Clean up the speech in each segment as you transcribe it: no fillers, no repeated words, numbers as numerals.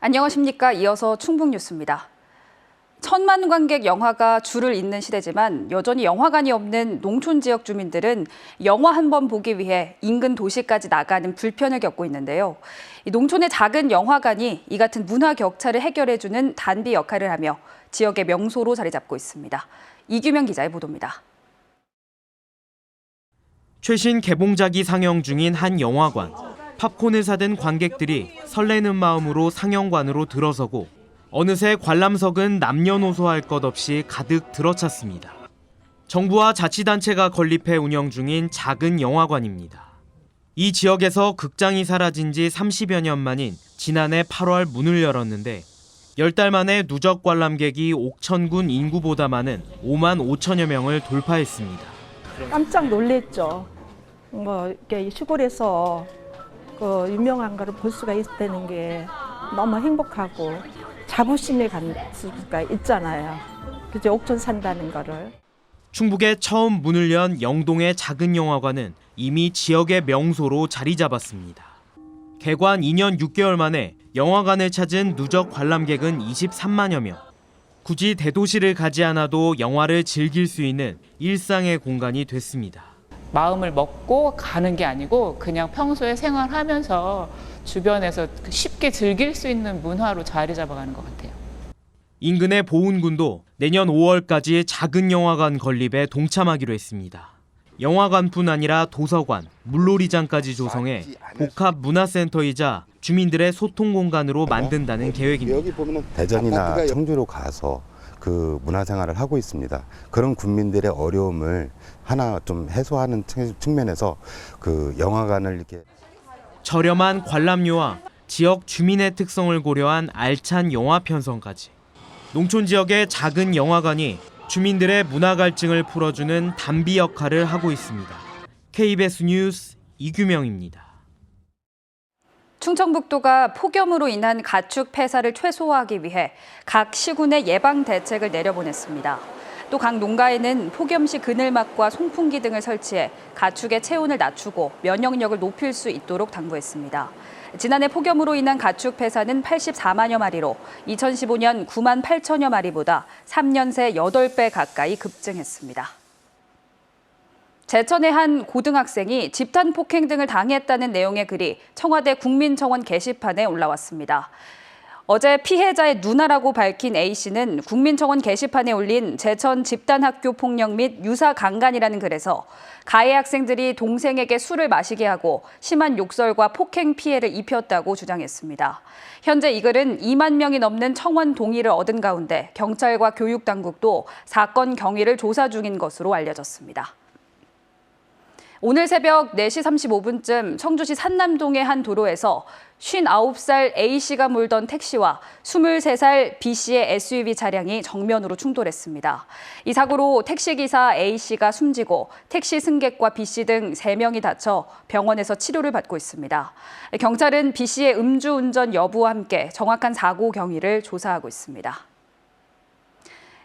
안녕하십니까. 이어서 충북뉴스입니다. 천만 관객 영화가 줄을 잇는 시대지만 여전히 영화관이 없는 농촌 지역 주민들은 영화 한 번 보기 위해 인근 도시까지 나가는 불편을 겪고 있는데요. 농촌의 작은 영화관이 이 같은 문화 격차를 해결해주는 단비 역할을 하며 지역의 명소로 자리 잡고 있습니다. 이규명 기자의 보도입니다. 최신 개봉작이 상영 중인 한 영화관. 팝콘을 사든 관객들이 설레는 마음으로 상영관으로 들어서고 어느새 관람석은 남녀노소 할 것 없이 가득 들어찼습니다. 정부와 자치단체가 건립해 운영 중인 작은 영화관입니다. 이 지역에서 극장이 사라진 지 30여 년 만인 지난해 8월 문을 열었는데 10달 만에 누적 관람객이 옥천군 인구보다 많은 5만 5천여 명을 돌파했습니다. 깜짝 놀랐죠. 이렇게 시골에서 그 유명한 거를 볼 수가 있다는 게 너무 행복하고 자부심에 갈 수가 있잖아요. 그죠? 옥천 산다는 거를. 충북에 처음 문을 연 영동의 작은 영화관은 이미 지역의 명소로 자리 잡았습니다. 개관 2년 6개월 만에 영화관을 찾은 누적 관람객은 23만여 명. 굳이 대도시를 가지 않아도 영화를 즐길 수 있는 일상의 공간이 됐습니다. 마음을 먹고 가는 게 아니고 그냥 평소에 생활하면서 주변에서 쉽게 즐길 수 있는 문화로 자리 잡아가는 것 같아요. 인근의 보은군도 내년 5월까지 작은 영화관 건립에 동참하기로 했습니다. 영화관뿐 아니라 도서관, 물놀이장까지 조성해 복합 문화센터이자 주민들의 소통 공간으로 만든다는 계획입니다. 여기 보면은 대전이나 청주로 가서 그 문화생활을 하고 있습니다. 그런 국민들의 어려움을 하나 좀 해소하는 측면에서 그 영화관을 이렇게 저렴한 관람료와 지역 주민의 특성을 고려한 알찬 영화 편성까지. 농촌 지역의 작은 영화관이 주민들의 문화 갈증을 풀어주는 단비 역할을 하고 있습니다. KBS 뉴스 이규명입니다. 충청북도가 폭염으로 인한 가축 폐사를 최소화하기 위해 각 시군에 예방 대책을 내려보냈습니다. 또 각 농가에는 폭염 시 그늘막과 송풍기 등을 설치해 가축의 체온을 낮추고 면역력을 높일 수 있도록 당부했습니다. 지난해 폭염으로 인한 가축 폐사는 84만여 마리로 2015년 9만 8천여 마리보다 3년 새 8배 가까이 급증했습니다. 제천의 한 고등학생이 집단 폭행 등을 당했다는 내용의 글이 청와대 국민청원 게시판에 올라왔습니다. 어제 피해자의 누나라고 밝힌 A씨는 국민청원 게시판에 올린 제천 집단학교 폭력 및 유사 강간이라는 글에서 가해 학생들이 동생에게 술을 마시게 하고 심한 욕설과 폭행 피해를 입혔다고 주장했습니다. 현재 이 글은 2만 명이 넘는 청원 동의를 얻은 가운데 경찰과 교육당국도 사건 경위를 조사 중인 것으로 알려졌습니다. 오늘 새벽 4시 35분쯤 청주시 산남동의 한 도로에서 59살 A씨가 몰던 택시와 23살 B씨의 SUV 차량이 정면으로 충돌했습니다. 이 사고로 택시기사 A씨가 숨지고 택시 승객과 B씨 등 3명이 다쳐 병원에서 치료를 받고 있습니다. 경찰은 B씨의 음주운전 여부와 함께 정확한 사고 경위를 조사하고 있습니다.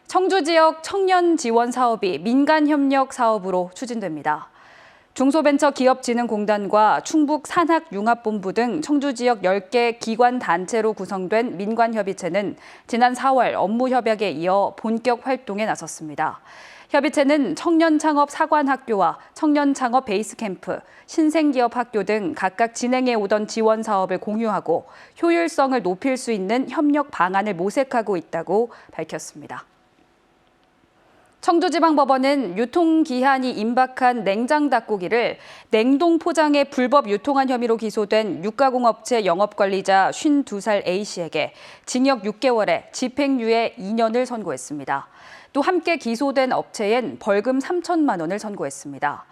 청주 지역 청년 지원 사업이 민간협력 사업으로 추진됩니다. 중소벤처기업진흥공단과 충북산학융합본부 등 청주 지역 10개 기관 단체로 구성된 민관협의체는 지난 4월 업무 협약에 이어 본격 활동에 나섰습니다. 협의체는 청년창업 사관학교와 청년창업 베이스캠프, 신생기업학교 등 각각 진행해 오던 지원 사업을 공유하고 효율성을 높일 수 있는 협력 방안을 모색하고 있다고 밝혔습니다. 청주지방법원은 유통기한이 임박한 냉장 닭고기를 냉동 포장해 불법 유통한 혐의로 기소된 육가공업체 영업관리자 52살 A씨에게 징역 6개월에 집행유예 2년을 선고했습니다. 또 함께 기소된 업체엔 벌금 3천만 원을 선고했습니다.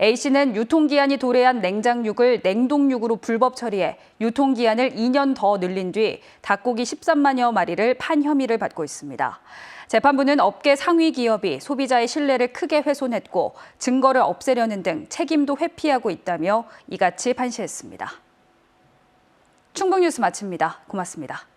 A씨는 유통기한이 도래한 냉장육을 냉동육으로 불법 처리해 유통기한을 2년 더 늘린 뒤 닭고기 13만여 마리를 판 혐의를 받고 있습니다. 재판부는 업계 상위 기업이 소비자의 신뢰를 크게 훼손했고 증거를 없애려는 등 책임도 회피하고 있다며 이같이 판시했습니다. 충북뉴스 마칩니다. 고맙습니다.